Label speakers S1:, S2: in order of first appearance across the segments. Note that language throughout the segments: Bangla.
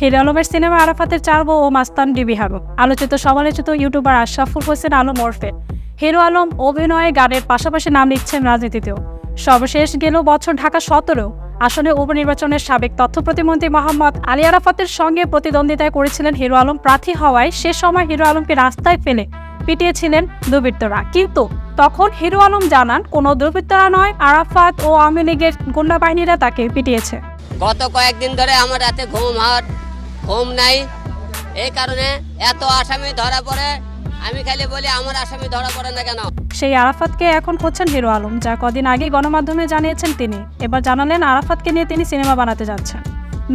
S1: হিরো আলমের সিনেমা আরাফাতের চার বউ ও মাস্তান ডিবি হারুন। আলোচিত সমালোচিত ইউটিউবার আশরাফুল হোসেন আলম ওরফে হিরো আলম অভিনয়ে গানের পাশাপাশি নাম লিখছেন রাজনীতিতেও। সর্বশেষ গেল বছর ঢাকা 17 আসনে উপনির্বাচনের সাবেক তথ্য প্রতিমন্ত্রী মোহাম্মদ আলী আরাফাতের সঙ্গে প্রতিদ্বন্দ্বিতায় করেছিলেন হিরো আলম প্রার্থী হওয়ায় সে সময় হিরো আলমকে রাস্তায় ফেলে পিটিয়েছিলেন দুর্বৃত্তরা। কিন্তু তখন হিরো আলম জানান, কোনো দুর্বৃত্তরা নয়, আরাফাত ও আওয়ামী লীগের গুন্ডা বাহিনীরা তাকে পিটিয়েছে।
S2: গত কয়েকদিন ধরে আমার রাতে ঘুম নাই, এই কারণে এত আসামি ধরা পড়ে। আমি খালি বলি আমার আসামি ধরা পড়ে না কেন।
S1: সেই আরাফাতকে এখন খুঁজছেন হিরো আলম, যা কদিন আগে গণমাধ্যমে জানিয়েছেন তিনি। এবার জানালেন আরাফাতকে নিয়ে তিনি সিনেমা বানাতে যাচ্ছেন।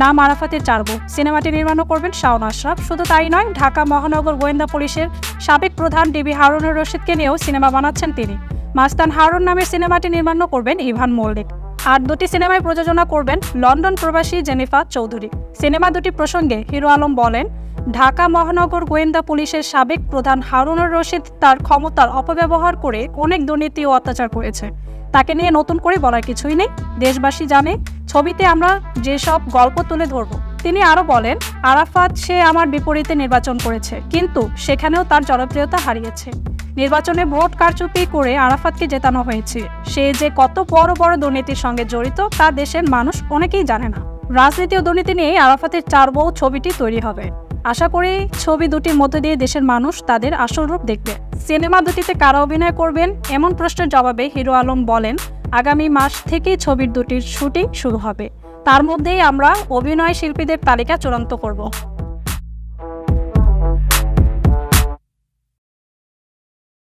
S1: নাম আরাফাতের চার বউ। সিনেমাটি নির্মাণও করবেন শাওন আশরাফ। শুধু তাই নয়, ঢাকা মহানগর গোয়েন্দা পুলিশের সাবেক প্রধান ডিবি হারুনুর রশিদকে নিয়েও সিনেমা বানাচ্ছেন তিনি। মাস্তান হারুন নামের সিনেমাটি নির্মাণও করবেন ইভান মল্লিক। আর দুটি সিনেমায় প্রযোজনা করবেন লন্ডন প্রবাসী জেনিফা চৌধুরী। সিনেমা দুটি প্রসঙ্গে হিরো আলম বলেন, ঢাকা মহানগর গোয়েন্দা পুলিশের সাবেক প্রধান হারুনুর রশিদ তার ক্ষমতার অপব্যবহার করে অনেক দুর্নীতি ও অত্যাচার করেছে। তাকে নিয়ে নতুন করে বলার কিছুই নেই, দেশবাসী জানে। ছবিতে আমরা যেসব গল্প তুলে ধরব। তিনি আরও বলেন, আরাফাত সে আমার বিপরীতে নির্বাচন করেছে, কিন্তু সেখানেও তার জনপ্রিয়তা হারিয়েছে। নির্বাচনে ভোট কারচুপি করে আরাফাতকে জেতানো হয়েছে। সে যে কত বড় বড় দুর্নীতির সঙ্গে জড়িত তা দেশের মানুষ অনেকেই জানে না। রাজনীতি ও দুর্নীতি নিয়ে আরাফাতের চার বউ ছবিটি তৈরি হবে। আশা করি ছবি দুটির মধ্য দিয়ে দেশের মানুষ তাদের আসল রূপ দেখবে। সিনেমা দুটিতে কারা অভিনয় করবেন এমন প্রশ্নের জবাবে হিরো আলম বলেন, আগামী মাস থেকেই ছবির দুটির শুটিং শুরু হবে। তার মধ্যেই আমরা অভিনয় শিল্পীদের তালিকা চূড়ান্ত করব।